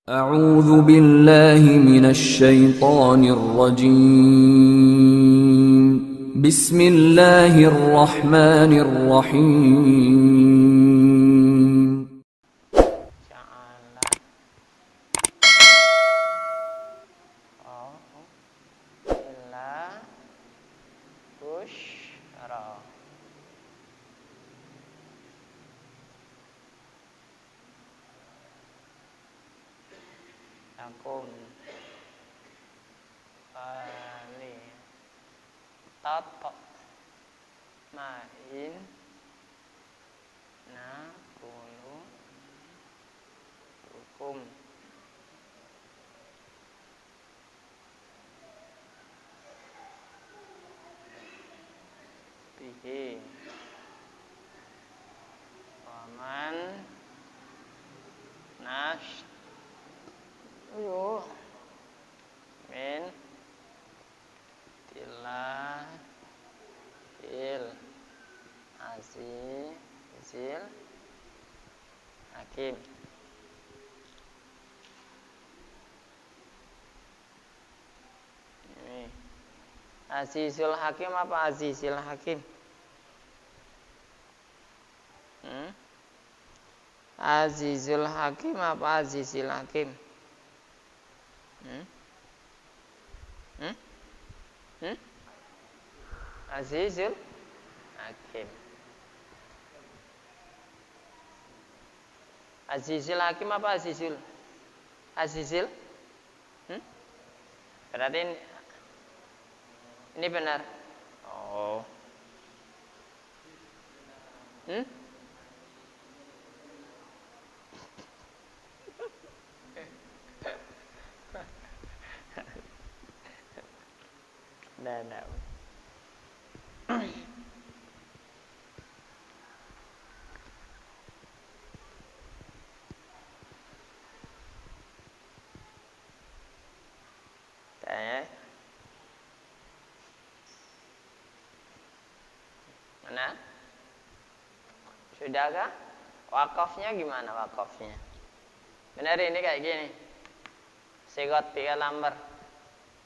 أعوذ بالله من الشيطان الرجيم بسم الله الرحمن الرحيم Ja'ala illa busyra. Lakum bali main na kulu hukum bihi waman nash min tilahil azizil hakim. Ini Azizul Hakim apa Azizil Hakim? Azizul Hakim apa Azizil Hakim? Azizul Hakim. Azizul Hakim apa Azizul? Azizil? Berarti ini benar. Oh. Nah. Mana? Sudahkah? Wakafnya gimana wakafnya? Benar ini kayak gini. Sigot 3 lembar.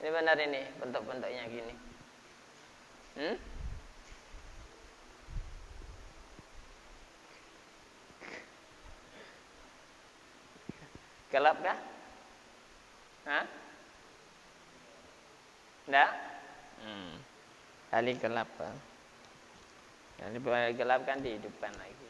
Ini benar ini bentuk-bentuknya gini. Gelap kah? Hah? Enggak? Kali gelap kan? Kali gelap kan dihidupkan lagi.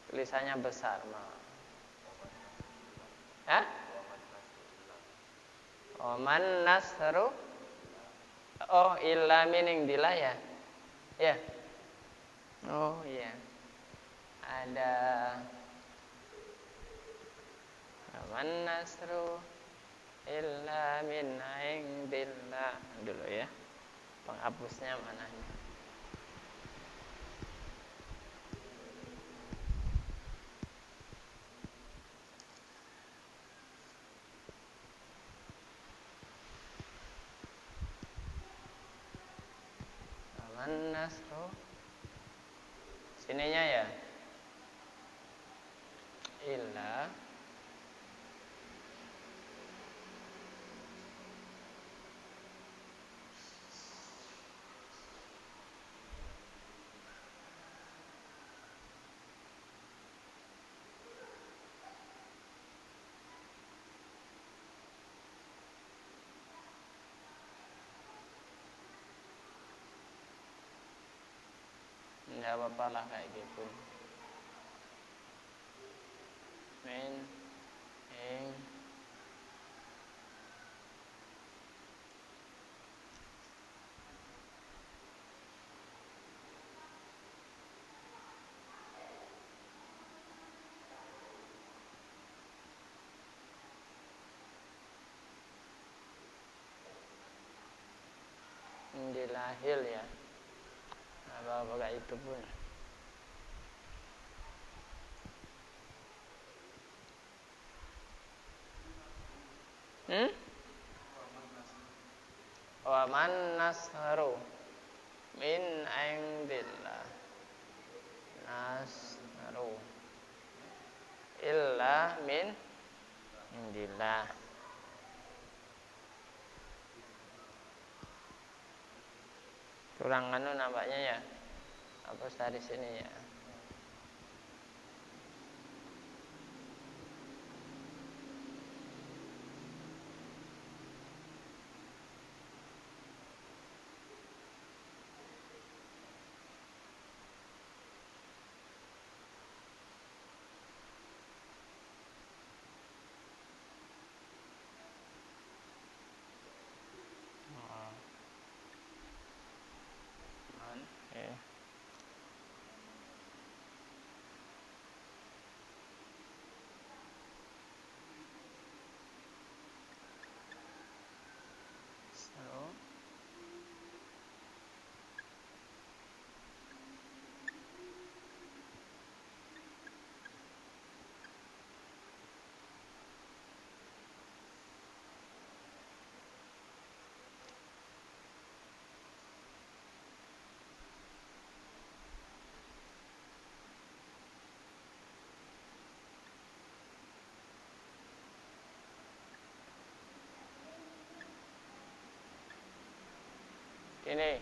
Tulisannya besar malah. Hah? Oman nasru. Oh, illa min indillah ya. Ya. Oh, iya. Ada oman nasru illa min indillah dulu ya. Penghapusnya mananya? Nasru sininya ya illa enggak apa-apa lah kayak gitu. Dilahil ya. Apa kayak itu pun. Waman nasru min indillah nasru illa min indillah. Kurang anu nampaknya ya. Hapus dari sini ya. Okay. So, ini.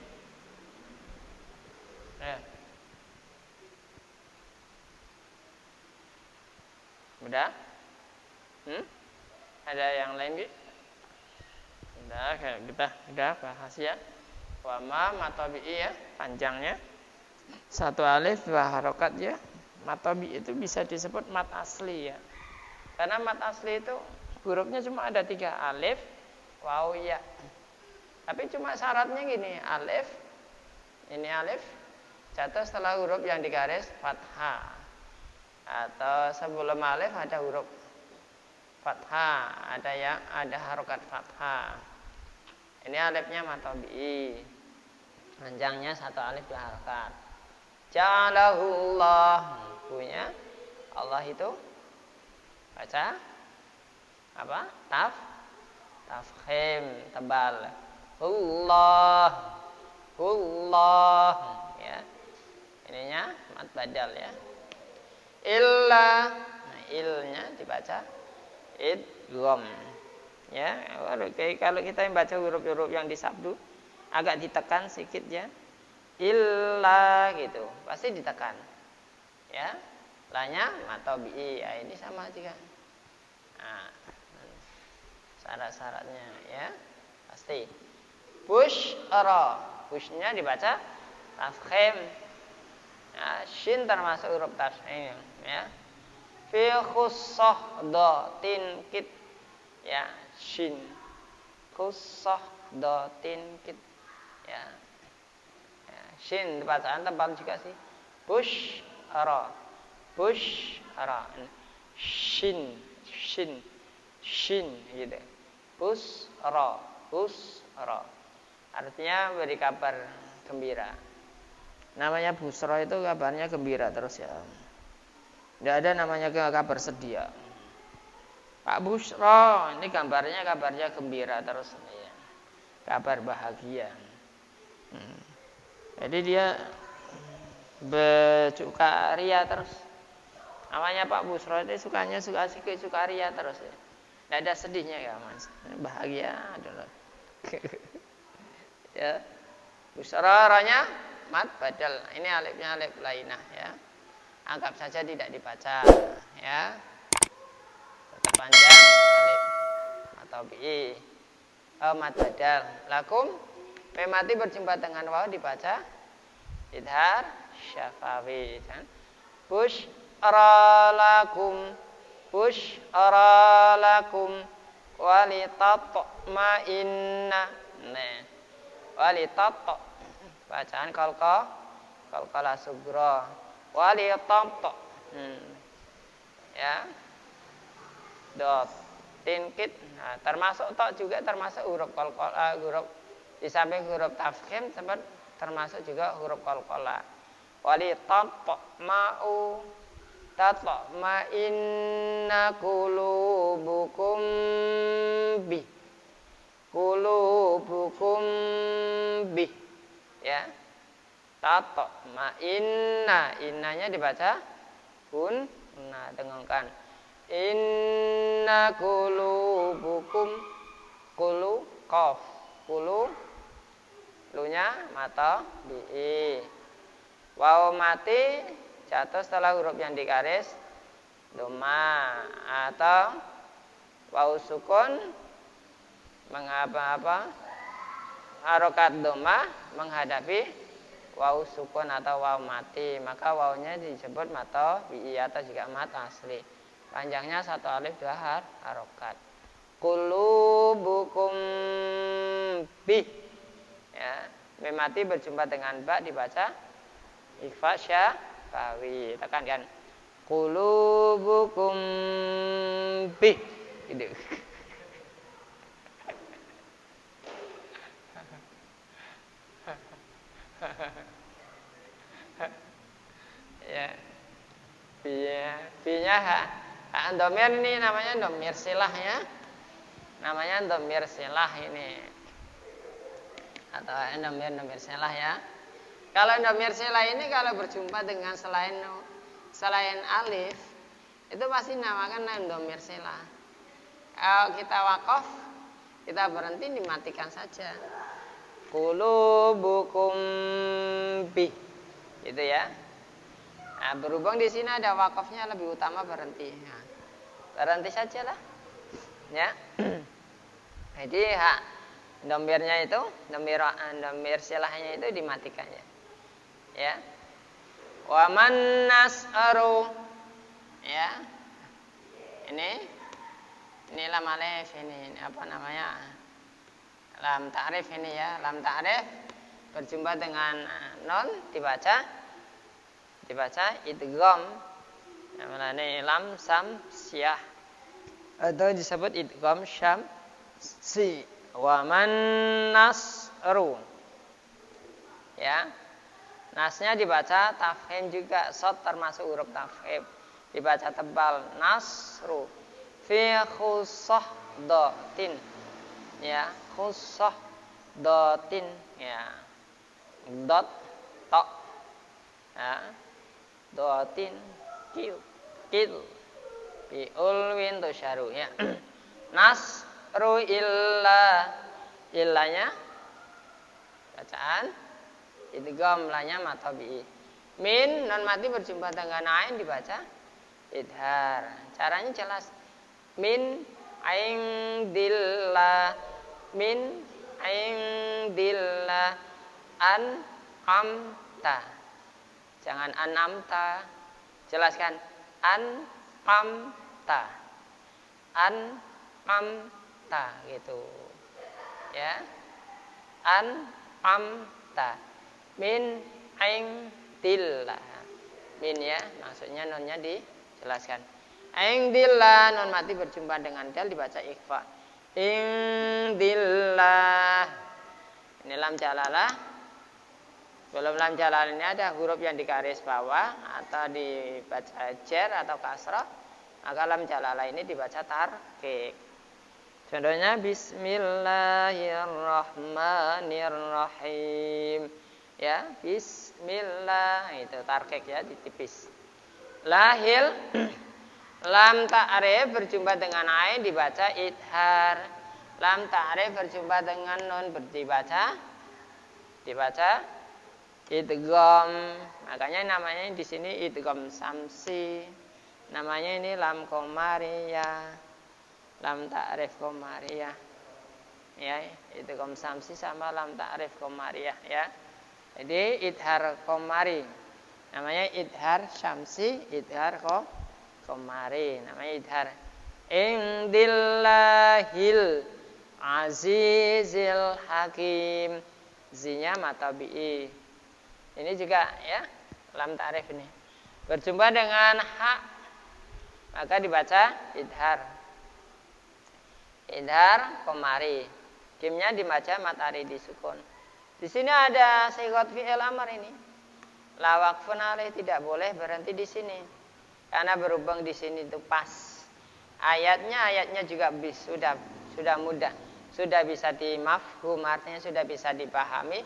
Udah? Ada yang lain gitu? Udah, kita udah bahas ya. Wama matabi'i ya, panjangnya. Satu alif, dua harokat ya. Matabi itu bisa disebut mat asli ya. Karena mat asli itu hurufnya cuma ada 3, alif, waw, ya. Tapi cuma syaratnya gini, alif, ini alif, jatuh setelah huruf yang digaris fathah. Atau sebelum alif ada huruf fathah, ada harokat fathah. Ini alifnya matabi'i. Panjangnya 1 alif 2 harokat. Ja'alahullah, punya Allah itu baca apa? Tafkhim, tebal. Allah ya. Ininya mat badal ya. Illa, nah ilnya dibaca idgham ya. Kalau kita membaca huruf-huruf yang disabdu agak ditekan sedikit ya. Illa gitu, pasti ditekan ya. Lanya matabi'i ya, ini sama juga. Nah, syarat-syaratnya ya pasti. Pushnya dibaca tafkhim ya, shin termasuk huruf tafkhim ya. Fi khussah dhatin kit ya, shin khussah dhatin kit ya. Shin bacaan tebal juga sih. Pushara shin gitu. Pusra artinya beri kabar gembira. Namanya busra itu kabarnya gembira terus ya. Tidak ada namanya kabar sedih ya. Pak Busra, ini kabarnya gembira terus ya. Kabar bahagia. Jadi dia bersukaria terus. Namanya Pak Busra itu sukaria terus ya. Tidak ada sedihnya ya Mas. Bahagia adalah. Ya. Busra ranya mat badal. Ini alifnya alif lainah ya. Anggap saja tidak dibaca ya. Tetap panjang alif atau bi. Mat badal. Lakum mati berjumpa dengan waw dibaca idhar syafawi kan. Bushra lakum walitatma'inna. Nah, walitat bacaan qalqalah sugra. Walitat ya. Dot tinkit. Nah, termasuk tok juga termasuk huruf qalqalah, huruf di samping huruf tafkhim termasuk juga huruf qalqalah. Walitatma'u tatma'inna qulubukum bi ya. Tatma'inna, innanya dibaca nah dengungkan. Inna qulubukum, qulu qaf, qulu lunya mata bi. Waw mati jatuh setelah huruf yang digaris doma, atau waw sukun mengapa harokat doma menghadapi waw sukun atau waw mati, maka wawnya disebut mata bi atau juga mat asli. Panjangnya 1 alif 2 harokat. Qulubukum bi, ya, mim mati berjumpa dengan ba dibaca ikhfa syafawi. Tekankan qulubukum bi, gitu. Ya, binya domir ini namanya domir silah, ya, namanya domir silah ini, atau domir silah, ya. Kalau domir silah ini kalau berjumpa dengan selain alif itu pasti namakan domir silah. Kalau kita wakaf, kita berhenti dimatikan saja. Qulubukum bi, gitu ya. Nah, berhubung di sini ada wakafnya, lebih utama berhenti. Nah, berhenti sajalah, ya. Jadi domirnya itu, domir silahnya itu dimatikannya, ya. Wa man nas'aru, ya. Ini lam alif, ini apa namanya? Lam ta'rif ini, ya. Lam ta'rif berjumpa dengan non dibaca idgham, namanya lam samsiyah atau disebut idgham syamsi. Wa man nasru, ya, nasnya dibaca tafkhim juga, shad termasuk huruf tafkhim, dibaca tebal, nasru fi khussah dotin, ya, khussah dotin, ya, dot tok, ya, dotin kil biulwin tusyaru, ya. Nasru illanya bacaan idgham, lanya matabi. Min non mati berjumpa dengan ain dibaca idhar. Caranya jelas. Min aingdillah, min aingdillah, an'amta, jangan an'amta, jelaskan an'amta, an'amta, gitu, ya. An'amta, min aingdillah, min, ya, maksudnya nonnya dijelaskan. Aingdillah, non mati berjumpa dengan dal dibaca ikhfa. Indillah, ini lam jalalah. Belum lam jalalah ini ada huruf yang digaris bawah atau dibaca jar atau kasrah, maka lam jalalah ini dibaca tarqiq. Contohnya bismillahirrahmanirrahim, ya, bismillah, itu tarqiq, ya, ditipis. Lahil lam ta'rif berjumpa dengan ain dibaca idhar. Lam ta'rif berjumpa dengan nun dibaca idgham. Makanya namanya di sini idgham samsi. Namanya ini lam qamariyah. Lam ta'rif qamariyah. Ya, idgham samsi sama lam ta'rif qamariyah, ya. Jadi idhar qamari. Namanya idhar syamsi, idhar qamari, namanya idhar. Indillahil azizil hakim, zinya matabi'i. Ini juga, ya, lam ta'rif ini berjumpa dengan ha, maka dibaca idhar qamari. Kimnya dibaca matari disukun. Di sini ada sigat fi'il amr ini. La waqfun alaih, tidak boleh berhenti di sini. Karena berhubung di sini itu pas. Ayatnya juga sudah mudah. Sudah bisa dimafhum, artinya sudah bisa dipahami.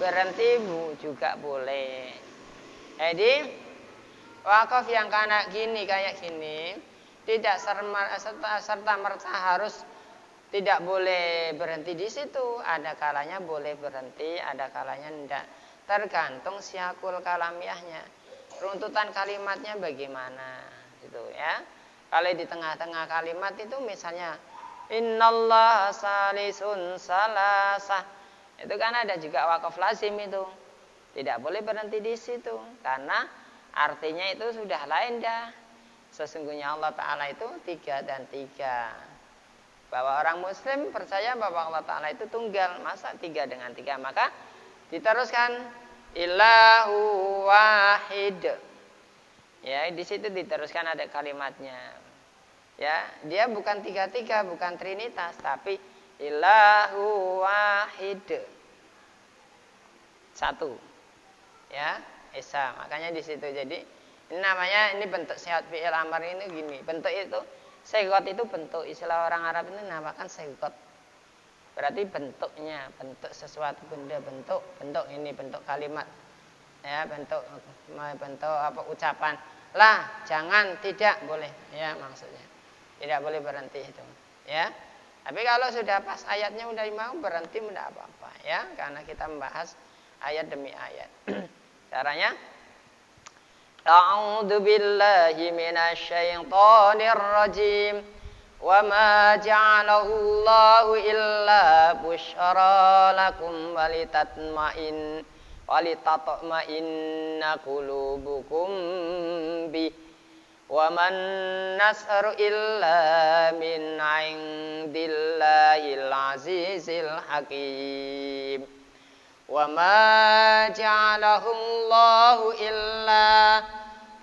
berhenti juga boleh. Jadi wakaf yang kayak gini tidak serta merta harus tidak boleh berhenti di situ. Ada kalanya boleh berhenti, ada kalanya tidak. Tergantung siakul kalamiahnya. Runtutan kalimatnya bagaimana gitu ya. Kalau di tengah-tengah kalimat itu misalnya innallaha salisun salasah. Itu kan ada juga wakaf lazim itu. Tidak boleh berhenti di situ karena artinya itu sudah lain dah. Sesungguhnya Allah Ta'ala itu 3 dan 3. Bahwa orang muslim percaya bahwa Allah Ta'ala itu tunggal. Masa 3 dengan 3? Maka diteruskan Ilahu wahid. Ya, di situ diteruskan ada kalimatnya. Ya, dia bukan 3-3, bukan trinitas, tapi Ilahu wahid. 1. Ya, Esa. Makanya di situ jadi ini namanya ini bentuk sehat fi'il amar ini gini. Bentuk itu segot itu bentuk, istilah orang Arab ini namakan segot. Berarti bentuknya, bentuk sesuatu benda, bentuk ini bentuk kalimat. Ya, bentuk apa ucapan. Lah, jangan, tidak boleh. Ya, maksudnya. Tidak boleh berhenti itu. Ya. Tapi kalau sudah pas ayatnya udah mau berhenti tidak apa-apa ya, karena kita membahas ayat demi ayat. Caranya A'udzu billahi minasyaitonir rajim. Wa ma ja'alahu Allahu illa busyra lakum walitatma'inna qulubukum bi. Wa man nasru illa min 'indillahil azizil hakim. Wa ma ja'alahu Allahu illa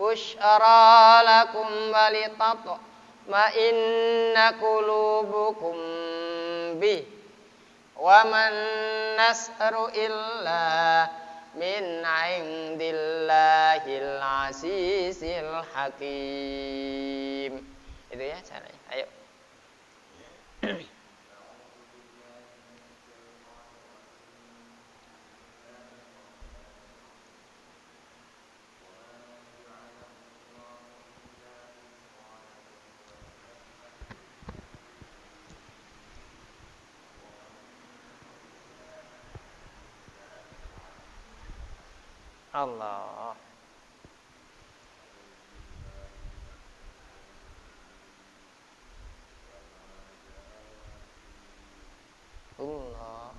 busyra lakum walitatma'inna qulubukum bih. Wa man nasru illa min 'indillahil azizil hakim. Itu ya caranya. Ayo. Allah. Allah.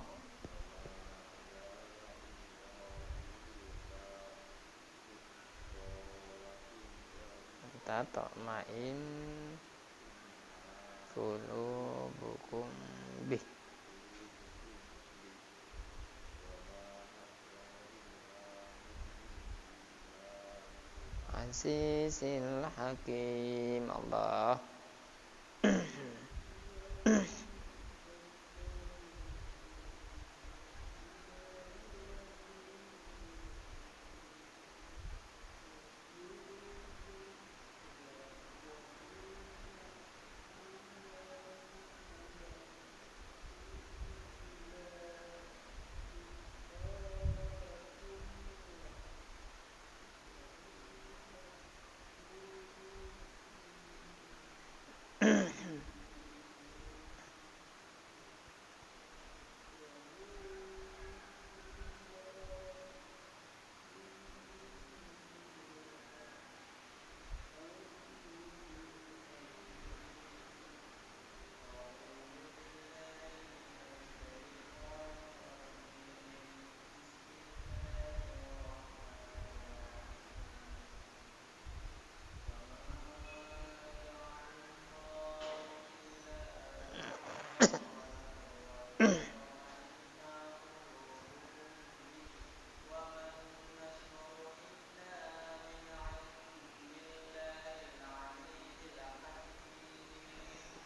Tatma'in qulubukum bih. Azizil Hakim. Allah.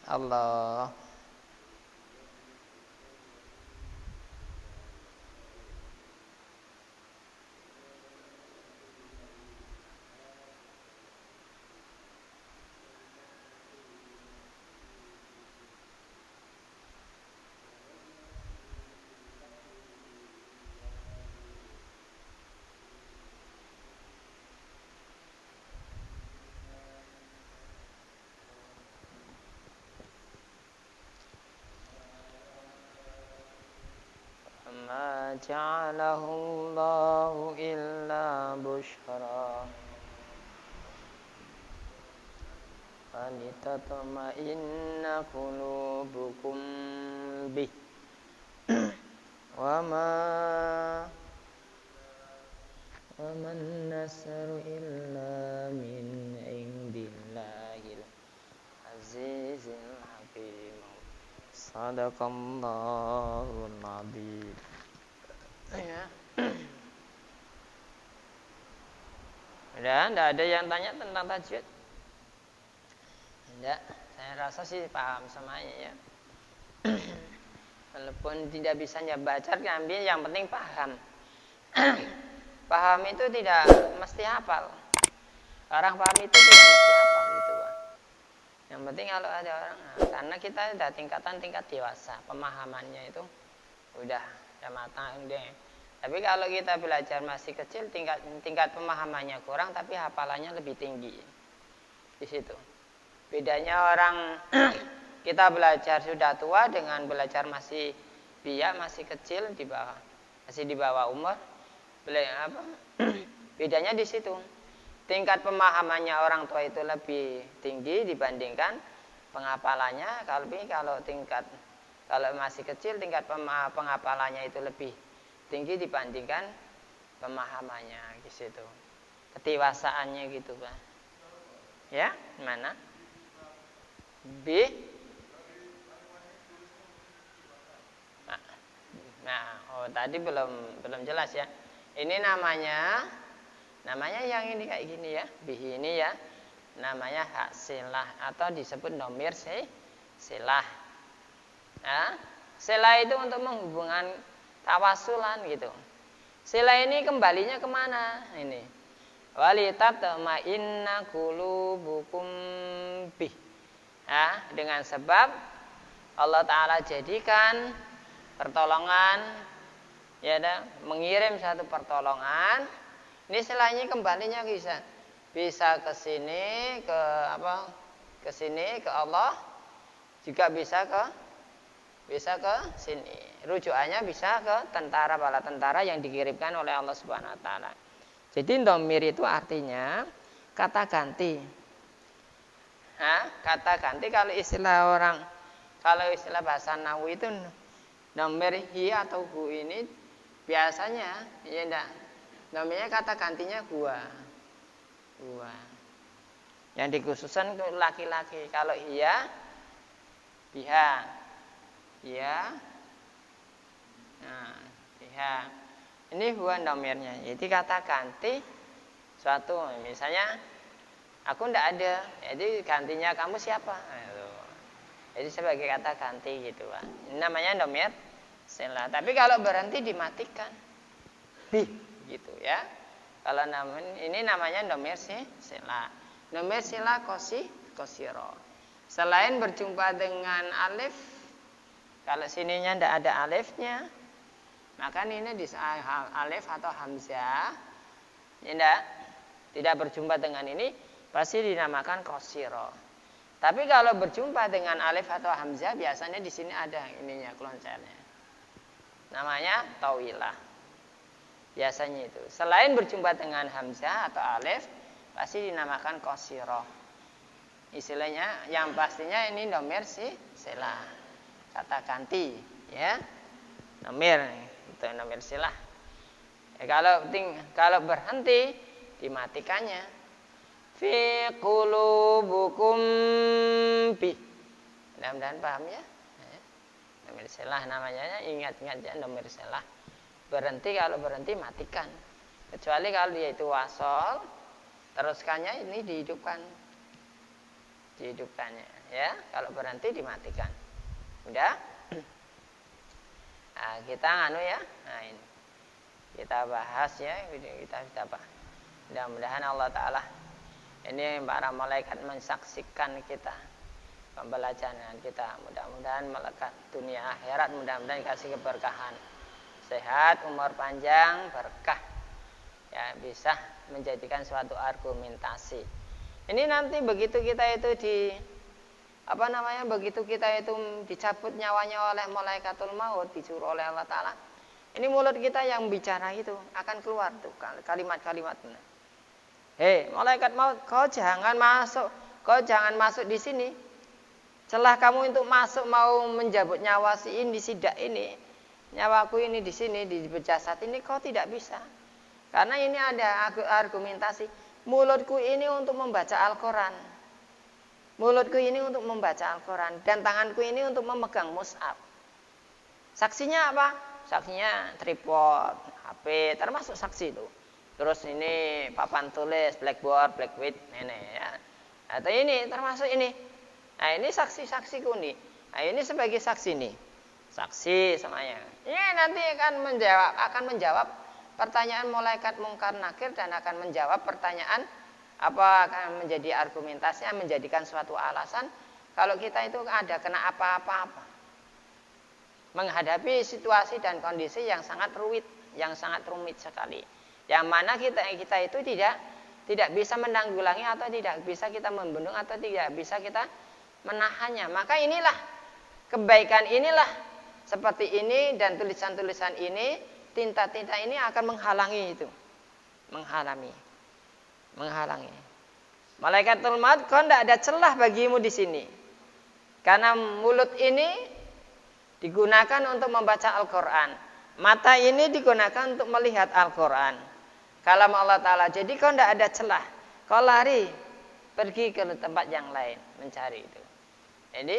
Allah. ja'alahu Allahu illa busyra falitatma'inna qulubukum bih wa man nasru illa min indillahil azizil hakim. Sadaqallahul azim. Ya. Udah, enggak ada yang tanya tentang tajwid? Enggak, saya rasa sih paham semuanya ya. Walaupun tidak bisa baca, ambil yang penting paham. Paham itu tidak mesti hafal. Orang paham itu tidak mesti hafal gitu, Pak. Yang penting kalau ada orang, karena kita sudah tingkat dewasa, pemahamannya itu udah matang deh. Tapi kalau kita belajar masih kecil, tingkat pemahamannya kurang, tapi hafalannya lebih tinggi. Di situ. Bedanya orang kita belajar sudah tua dengan belajar masih masih kecil masih di bawah umur. Bedanya di situ. Tingkat pemahamannya orang tua itu lebih tinggi dibandingkan penghafalannya. Kalau masih kecil tingkat penghafalannya itu lebih tinggi dibandingkan pemahamannya di situ. Kedewasaannya gitu, Pak. Ya, mana? Tadi belum jelas ya. Ini namanya yang ini kayak gini ya. Bih ini ya. Namanya hak silah atau disebut domir silah. Nah, silah itu untuk menghubungkan tawasulan gitu. Silah ini kembalinya kemana? Ini. Walitatma'inna qulubukum bih. Nah, dengan sebab Allah Ta'ala jadikan pertolongan, ya mengirim satu pertolongan. Ini silahnya kembalinya bisa ke sini, ke sini ke Allah, juga bisa ke sini. Rujukannya bisa ke bala tentara yang dikirimkan oleh Allah Subhanahu wa taala. Jadi dhamir itu artinya kata ganti. Kata ganti kalau istilah bahasa Nahwu itu dhamir hi atau hu ini biasanya ya enggak. Namanya kata gantinya gua. Yang dikhususkan untuk laki-laki. Kalau iya biha. Ya. Nah, biha. Ini huwa dhamirnya. Jadi kata ganti suatu, misalnya aku ndak ada, jadi gantinya kamu siapa? Jadi sebagai kata ganti gitu, Pak. Ini namanya dhamir silah. Tapi kalau berhenti dimatikan. Bih gitu ya. Kalau ini namanya dhamir silah. Dhamir silah qasira. Selain berjumpa dengan alif, kalau sininya ndak ada alifnya, maka ini di alif atau hamzah, tidak berjumpa dengan ini, pasti dinamakan qasira. Tapi kalau berjumpa dengan alif atau hamzah, biasanya di sini ada ininya keloncernya. Namanya tawilah. Biasanya itu. Selain berjumpa dengan hamzah atau alif, pasti dinamakan qasira. Istilahnya yang pastinya ini dhamir silah. Kata ganti, ya. Dhamir itu dhamir silah. Kalau berhenti dimatikannya. Fi qulubukum bi. Mudah-mudahan paham ya. Dhamir silah namanya, ingat ya dhamir silah. Kalau berhenti matikan. Kecuali kalau dia itu wasol, teruskannya ini dihidupkannya, ya. Kalau berhenti dimatikan. Udah? Nah, kita ya. Nah, ini. Kita bahas ya, kita sudah bahas. Mudah-mudahan Allah Ta'ala ini para malaikat mensaksikan kita, pembelajaran kita. Mudah-mudahan melekat dunia akhirat, mudah-mudahan kasih keberkahan. Sehat, umur panjang, berkah. Ya, bisa menjadikan suatu argumentasi. Ini nanti begitu kita itu begitu kita itu dicabut nyawanya oleh malaikatul maut, disuruh oleh Allah Ta'ala, Ini mulut kita yang bicara itu akan keluar tuh kalimat-kalimat. Hei, malaikat maut, kau jangan masuk di sini. Celah kamu untuk masuk mau menjabut nyawa si dak ini, nyawaku ini di sini di jasad ini kau tidak bisa. Karena ini ada argumentasi. Mulutku ini untuk membaca Al-Quran. Mulutku ini untuk membaca Al-Quran. Dan tanganku ini untuk memegang mushaf. Saksinya apa? Saksinya tripod, HP, termasuk saksi itu. Terus ini papan tulis, blackboard, blackboard, ini ya. Atau ini termasuk ini. Nah ini saksi-saksiku nih. Nah ini sebagai saksi nih. Saksi semuanya. Ini nanti akan menjawab pertanyaan malaikat mungkar nakir dan akan menjawab pertanyaan apa akan menjadi argumentasi yang menjadikan suatu alasan kalau kita itu ada kena apa-apa menghadapi situasi dan kondisi yang sangat rumit sekali. Yang mana kita itu tidak bisa menanggulangi atau tidak bisa kita membendung atau tidak bisa kita menahannya. Maka inilah kebaikan inilah seperti ini dan tulisan-tulisan ini, tinta-tinta ini akan menghalangi itu. Menghalangi. Malaikatul maut, kau tidak ada celah bagimu di sini. Karena mulut ini digunakan untuk membaca Al-Quran. Mata ini digunakan untuk melihat Al-Quran. Kalam Allah Ta'ala. Jadi kau tidak ada celah. Kau lari pergi ke tempat yang lain mencari itu. Jadi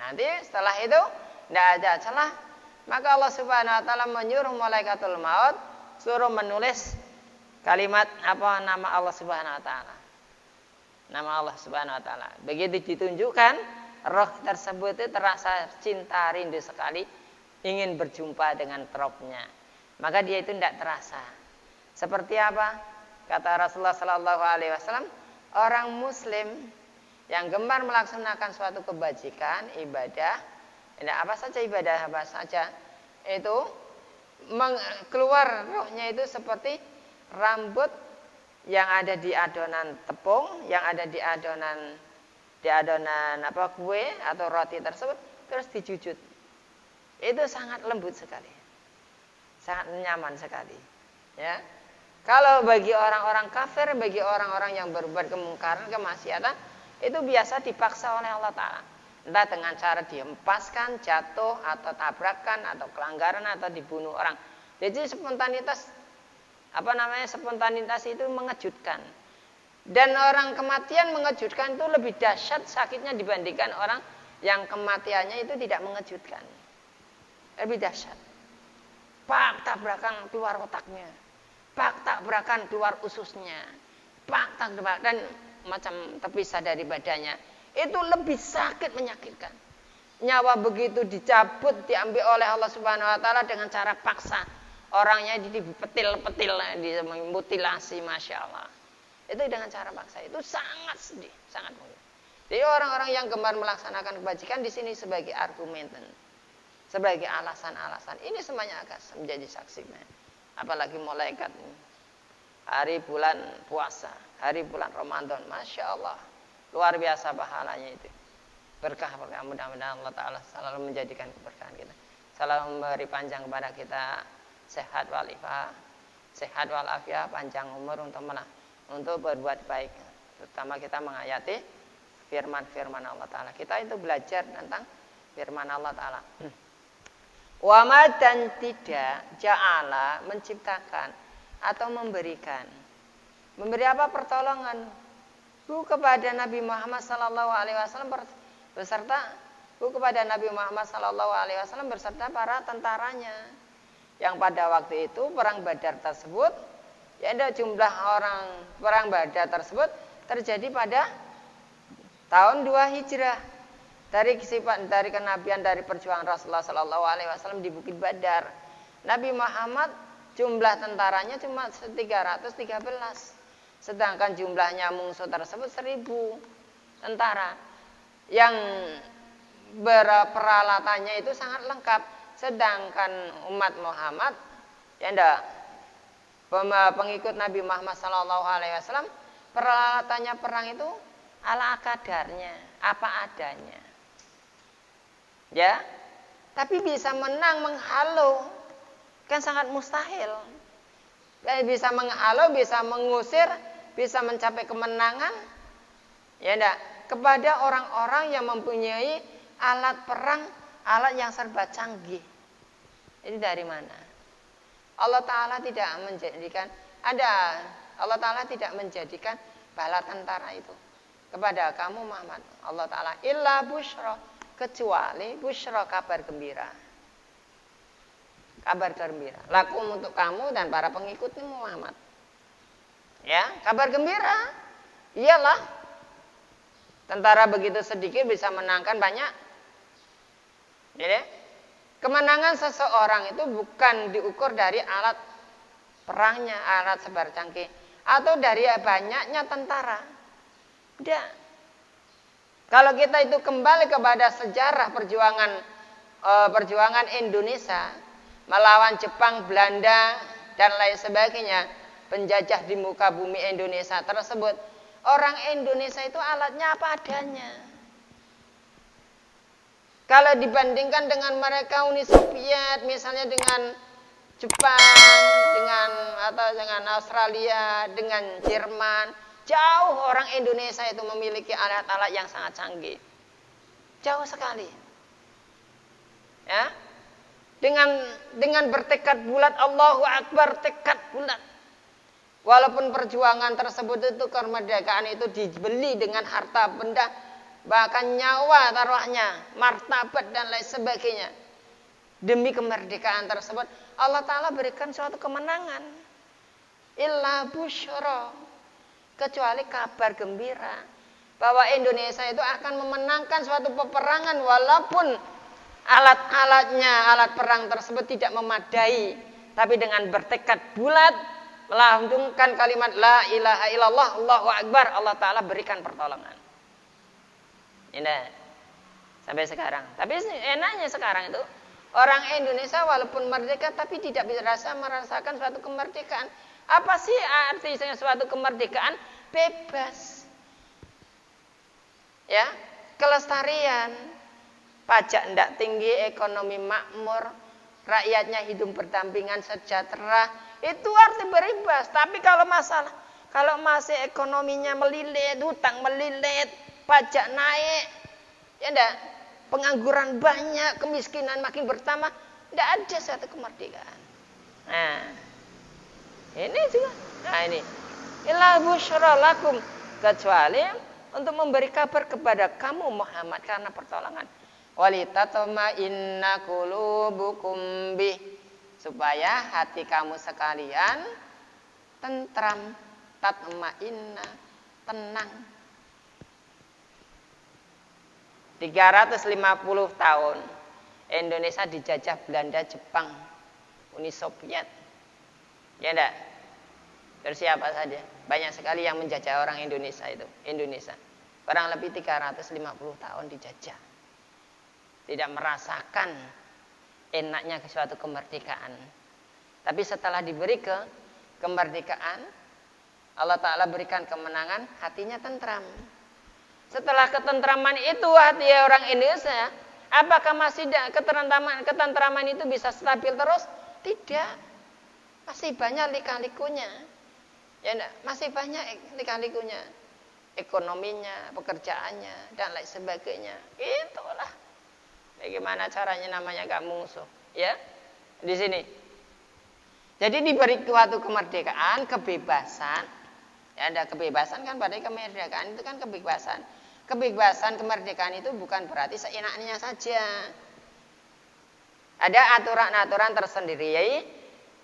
nanti setelah itu tidak ada celah. Maka Allah Subhanahu Wa Ta'ala menyuruh malaikatul maut suruh menulis kalimat nama Allah Subhanahu Wa Ta'ala. Nama Allah Subhanahu Wa Ta'ala. Begitu ditunjukkan, roh tersebut itu terasa cinta rindu sekali ingin berjumpa dengan Robnya. Maka dia itu tidak terasa. Seperti apa? Kata Rasulullah Sallallahu Alaihi Wasallam, orang Muslim yang gemar melaksanakan suatu kebajikan, ibadah, apa saja ibadah apa saja, itu keluar rohnya itu seperti rambut yang ada di adonan tepung, yang ada di adonan kue atau roti tersebut, terus dijujut. Itu sangat lembut sekali, sangat nyaman sekali. Ya, kalau bagi orang-orang kafir, bagi orang-orang yang berbuat kemungkaran, kemaksiatan, itu biasa dipaksa oleh Allah Ta'ala. Entah dengan cara dihempaskan, jatuh, atau tabrakan, atau pelanggaran, atau dibunuh orang. Jadi spontanitas itu mengejutkan. Dan orang kematian mengejutkan itu lebih dahsyat sakitnya dibandingkan orang yang kematiannya itu tidak mengejutkan. Lebih dahsyat. Pak, tabrakan keluar otaknya. Pak, tabrakan keluar ususnya. Pak, tabrakan dan macam terpisah dari badannya. Itu lebih sakit, menyakitkan. Nyawa begitu dicabut, diambil oleh Allah Subhanahu Wa Ta'ala dengan cara paksa. Orangnya dipetil-petil, dimutilasi, Masya Allah. Itu dengan cara paksa. Itu sangat sedih, sangat mulia. Jadi orang-orang yang gemar melaksanakan kebajikan di sini sebagai argumen, sebagai alasan-alasan. Ini semuanya akan menjadi saksi. Apalagi malaikat ini. Hari bulan puasa, hari bulan Ramadan, Masya Allah. Luar biasa pahalanya itu. Berkah, mudah-mudahan Allah Ta'ala selalu menjadikan keberkahan kita. Selalu memberi panjang kepada kita sehat walafiat, panjang umur untuk berbuat baik. Terutama kita menghayati firman-firman Allah Ta'ala. Kita itu belajar tentang firman Allah Ta'ala. Wama dan tidak ja'ala menciptakan atau memberikan. Memberi apa? Pertolongan. Kepada Nabi Muhammad sallallahu alaihi wasallam kepada Nabi Muhammad sallallahu alaihi wasallam beserta para tentaranya. Yang pada waktu itu perang Badar tersebut, ya ada jumlah orang perang Badar tersebut terjadi pada tahun 2 Hijrah. Dari kenabian dari perjuangan Rasulullah sallallahu alaihi wasallam di Bukit Badar. Nabi Muhammad jumlah tentaranya cuma 313. Sedangkan jumlahnya musuh tersebut 1000 tentara. Yang peralatannya itu sangat lengkap. Sedangkan umat Muhammad pengikut Nabi Muhammad SAW, peralatannya perang itu ala kadarnya, apa adanya. Ya, tapi bisa menang menghalau Kan sangat mustahil. Bisa menghalau, bisa mengusir, bisa mencapai kemenangan. Ya enggak? Kepada orang-orang yang mempunyai alat perang, alat yang serba canggih. Ini dari mana? Allah Ta'ala tidak menjadikan, Allah Ta'ala tidak menjadikan bala tentara itu kepada kamu Muhammad. Allah Ta'ala illa busyra, kecuali busyra, kabar gembira. Kabar gembira. Lakum untuk kamu dan para pengikutmu Muhammad. Ya, kabar gembira. Iyalah, tentara begitu sedikit bisa menangkan banyak. Jadi, kemenangan seseorang itu bukan diukur dari alat perangnya, alat sebar canggih, atau dari banyaknya tentara. Tidak. Kalau kita itu kembali kepada sejarah perjuangan Indonesia melawan Jepang, Belanda, dan lain sebagainya, penjajah di muka bumi Indonesia tersebut, orang Indonesia itu alatnya apa adanya. Kalau dibandingkan dengan mereka Uni Soviet, misalnya dengan Jepang, dengan Australia, dengan Jerman, jauh orang Indonesia itu memiliki alat-alat yang sangat canggih. Jauh sekali. Ya. Dengan bertekad bulat, Allahu Akbar, tekad bulat. Walaupun perjuangan tersebut itu, kemerdekaan itu dibeli dengan harta benda, bahkan nyawa taruhnya, martabat dan lain sebagainya. Demi kemerdekaan tersebut, Allah Ta'ala berikan suatu kemenangan. Illa busyra, kecuali kabar gembira bahwa Indonesia itu akan memenangkan suatu peperangan walaupun alat-alatnya, alat perang tersebut tidak memadai, tapi dengan bertekad bulat melantunkan kalimat la ilaha illallah, Allahu Akbar, Allah Ta'ala berikan pertolongan. Ini sampai sekarang. Tapi enaknya sekarang itu orang Indonesia walaupun merdeka tapi tidak merasakan suatu kemerdekaan. Apa sih artinya suatu kemerdekaan? Bebas. Ya, kelestarian. Pajak tidak tinggi, ekonomi makmur, rakyatnya hidup berdampingan sejahtera, itu arti bebas. Tapi kalau masih ekonominya melilit, hutang melilit, pajak naik, ya enggak, pengangguran banyak, kemiskinan makin bertambah, tidak ada suatu kemerdekaan. Nah, ini juga. Nah ini, illa busyra lakum, kecuali untuk memberi kabar kepada kamu Muhammad karena pertolongan. Walitatma'inna qulubukum bih, supaya hati kamu sekalian tentram, tatma'inna, tenang. 350 tahun Indonesia dijajah Belanda, Jepang, Uni Soviet. Ya enggak? Terus siapa saja? Banyak sekali yang menjajah orang Indonesia itu. Indonesia. Kurang lebih 350 tahun dijajah. Tidak merasakan enaknya suatu kemerdekaan. Tapi setelah diberi kemerdekaan, Allah Ta'ala berikan kemenangan, hatinya tentram. Setelah ketentraman itu hati orang Indonesia, apakah masih ketentraman itu bisa stabil terus? Tidak. Masih banyak lika-likunya. Ya enggak? Masih banyak lika-likunya. Ekonominya, pekerjaannya, dan lain sebagainya. Itulah. Bagaimana caranya namanya gak musuh, ya? Di sini. Jadi diberi suatu kemerdekaan, kebebasan. Ya, ada kebebasan kan, pada kemerdekaan itu kan kebebasan. Kebebasan, kemerdekaan itu bukan berarti seenaknya saja. Ada aturan-aturan tersendiri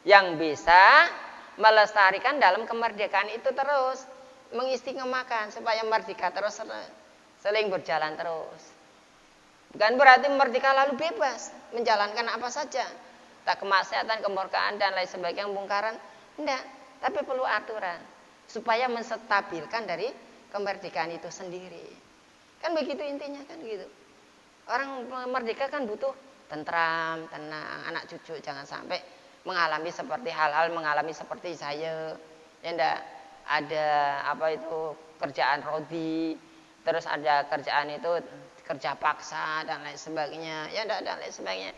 yang bisa melestarikan dalam kemerdekaan itu terus, mengistiqomahkan supaya merdeka terus seling berjalan terus. Bukan berarti merdeka lalu bebas menjalankan apa saja, tak kemaksiatan, kemurkaan dan lain sebagainya, bongkaran, enggak. Tapi perlu aturan supaya menstabilkan dari kemerdekaan itu sendiri. Kan begitu intinya kan gitu. Orang merdeka kan butuh tentram, tenang, anak cucu jangan sampai mengalami seperti saya. Ya enggak, ada apa itu kerjaan rodi, terus ada kerjaan itu kerja paksa dan lain sebagainya, ya dan lain sebagainya.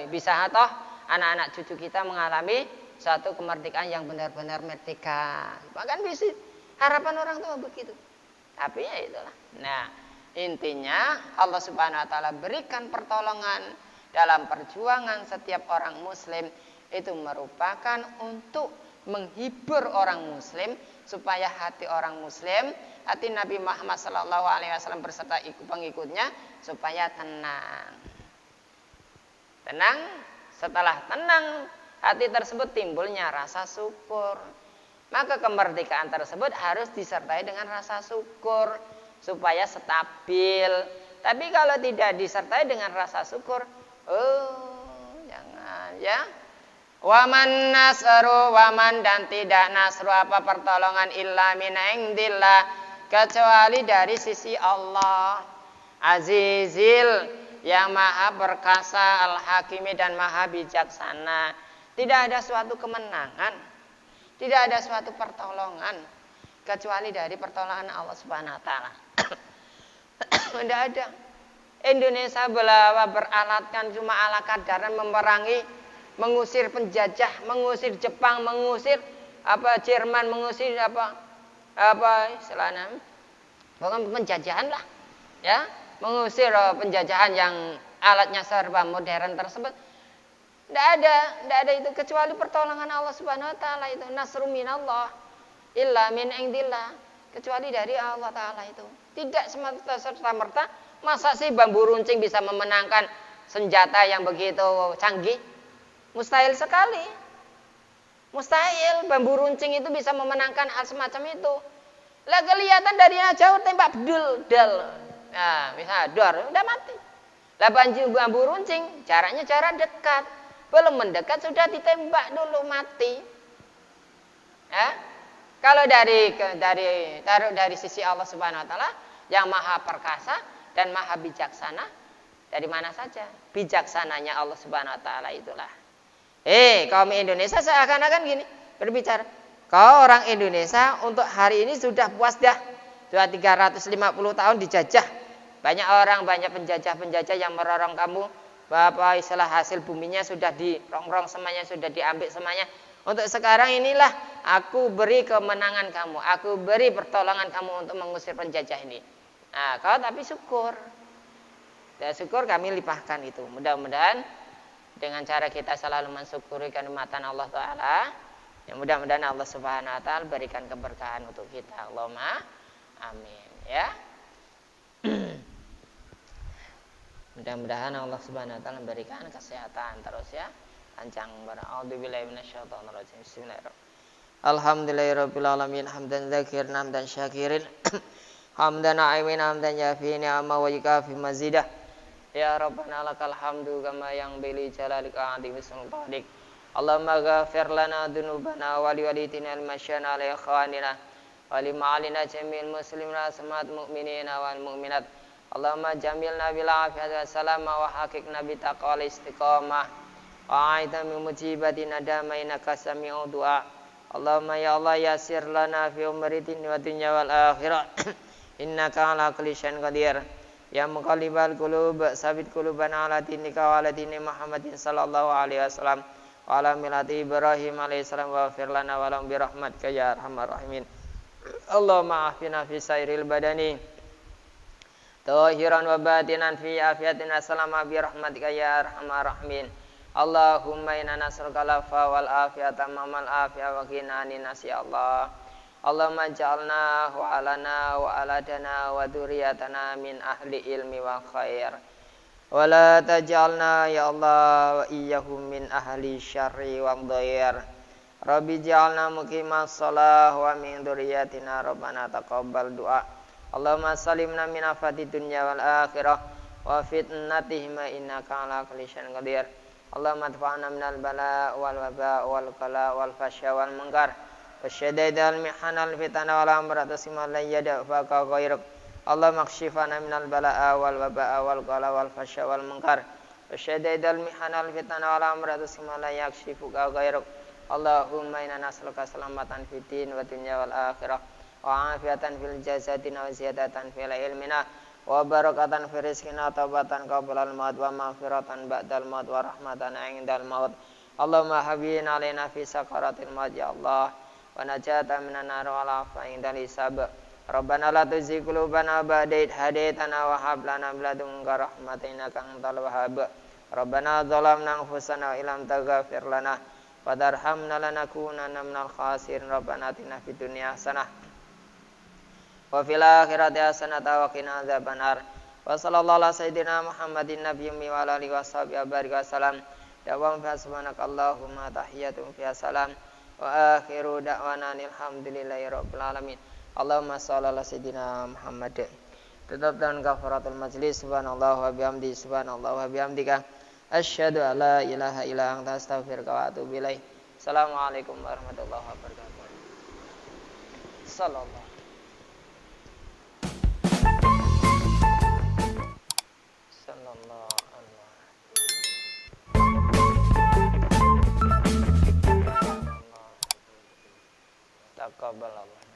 Bisa toh anak-anak cucu kita mengalami suatu kemerdekaan yang benar-benar merdeka. Bahkan bisa harapan orang tua begitu. Tapi ya itulah. Nah, intinya Allah Subhanahu wa taala berikan pertolongan dalam perjuangan setiap orang muslim itu merupakan untuk menghibur orang muslim supaya hati orang muslim, hati Nabi Muhammad SAW beserta pengikutnya supaya tenang. Tenang, setelah tenang hati tersebut timbulnya rasa syukur. Maka kemerdekaan tersebut harus disertai dengan rasa syukur supaya stabil. Tapi kalau tidak disertai dengan rasa syukur, jangan ya. Waman nasru, waman dan tidak nasru apa pertolongan illa min indillah kecuali dari sisi Allah. Azizil yang maha perkasa, al-hakimi dan maha bijaksana. Tidak ada suatu kemenangan, tidak ada suatu pertolongan kecuali dari pertolongan Allah Subhanahu wa taala. Tidak ada. Indonesia beralatkan cuma ala kadaran memerangi, mengusir penjajah, mengusir Jepang, mengusir Jerman, mengusir istilahnya, bukan penjajahan lah, ya, mengusir penjajahan yang alatnya serba modern tersebut. Tidak ada itu kecuali pertolongan Allah Subhanahu wa taala itu. Nasrun minallah illa min indillah, kecuali dari Allah taala itu. Tidak serta-merta masa sih bambu runcing bisa memenangkan senjata yang begitu canggih? Mustahil sekali. Mustahil bambu runcing itu bisa memenangkan hal semacam itu. Lah kelihatan dari jauh tembak dal. Nah, misalnya dor, udah mati. Lah bambu runcing jaraknya jarak dekat. Belum mendekat sudah ditembak dulu mati. Ya? Kalau dari sisi Allah Subhanahu wa taala yang maha perkasa dan maha bijaksana, dari mana saja bijaksananya Allah Subhanahu wa taala itulah. Kaum Indonesia seakan-akan gini berbicara, kau orang Indonesia untuk hari ini sudah puas dah. Sudah 350 tahun dijajah. Banyak penjajah-penjajah yang merorong kamu. Istilah hasil buminya sudah dirongrong semuanya, sudah diambil semuanya. Untuk sekarang inilah aku beri kemenangan kamu, aku beri pertolongan kamu untuk mengusir penjajah ini. Nah, kau tapi syukur. Dan syukur kami limpahkan itu. Mudah-mudahan dengan cara kita selalu mensyukuri kenikmatan Allah Ta'ala, ya mudah-mudahan Allah Subhanahu wa taala berikan keberkahan untuk kita. Allahumma amin ya. Mudah-mudahan Allah Subhanahu wa taala memberikan kesehatan terus ya. Panjang A'udzubillahi minasyaitonirrajim. Bismillahirrahmanirrahim. Alhamdulillahirabbil alamin hamdan dzakirin hamdan syakirin. Hamdan na'imin hamdan yafi ni'ama wa yukafi mazidah. Ya Rabbana lakal hamdu kama yang bili jalalika adi sultanik. Allahumma ghafir lana dzunubana wa liwalitina al-masyana ala ikhwanina wa lima'alina jamil muslimina samat mu'minina wal mu'minat. Allahumma jamilna bil afiyati wassalama wa haqiqna bi taqwal istiqamah wa aita min mujibati nadama innaka sami'u du'a. Allahumma ya Allah yasir lana fi umri dunya wa dunya wal akhirah. Innaka ala kulli syai'in qadir. Ya muqallibal qulub sabit qulubana ala dinika wa ala dini Muhammadin sallallahu alaihi wasallam wa ala millati Ibrahim alaihi salam wa fir lana wa lahum bi rahmatika ya arhamar rahimin. Allahumma afina fi sairil badani tahiran wa batinan fi afiatin salama bi rahmatika ya arhamar rahimin. Allahumma inna nas'aluka al-afwa wal afiyata mamal afiyah wa qina nasi Allah. Allahumma ja'alna wa alana wa aladana wa dzurriyyatana min ahli ilmi wa khair. Wa la taj'alna ya Allah wa iyyahum min ahli syarri wa dhair. Rabbi ja'alna muqimas shalah wa min dzurriyyatina rabbana taqabbal du'a. Allahumma salimna min afati dunya wal akhirah wa fitnatihim innaka ala kulli syai'in qadir. Allahumma adfa'na minal bala wal waba wal qala wal fasya wal munkar wasyadidal mihanal fitana wal amrat simal yada faqa ghairuk. Allahumma kshifana minal bala wal waba wal qala wal fasya wal munkar wasyadidal mihanal fitana wal amrat simal yakshifuka ghairuk. Allahumma inna nas'aluka salamatan fid din wa dunya wal akhirah wa afiatan fil jasadina wa ziyadatan fil ilmina wa barakatan fi rizqina taubatan qabla al-maut wa maghfiratan ba'dal maut wa rahmatan 'indal maut Allahumma habibin alaina fi sakaratil maut ya Allah wa najata minan nar wa la fa'inda hisab. Rabbana la tuzigh qulubana ba'da idh hadaitana wa hab lana min ladunka rahmatan innaka antal wahhab. Rabbana zalamna anfusana wa illam taghfir lana wa tarhamna lanakunanna minal khasirin. Rabbana atina fid dunya hasanah wa fil akhirati hasanah wa qina adzabannar. Wa sallallahu ala sayyidina Muhammadin nabiyyi wa ala alihi washabihi wa sallam. Da'wam fa subhanakallahumma tahiyatum fiha salam wa akhiru da'wana alhamdulillahi rabbil alamin. Allahumma shalli ala sayyidina Muhammad. Tutup dengan kafaratul majlis. Subhanallah wa bihamdi, subhanallah wa bihamdika, asyhadu an la ilaha illa anta, astaghfiruka wa atubu ilaik. Assalamualaikum warahmatullahi wabarakatuh. Sallallahu taqabbalallah.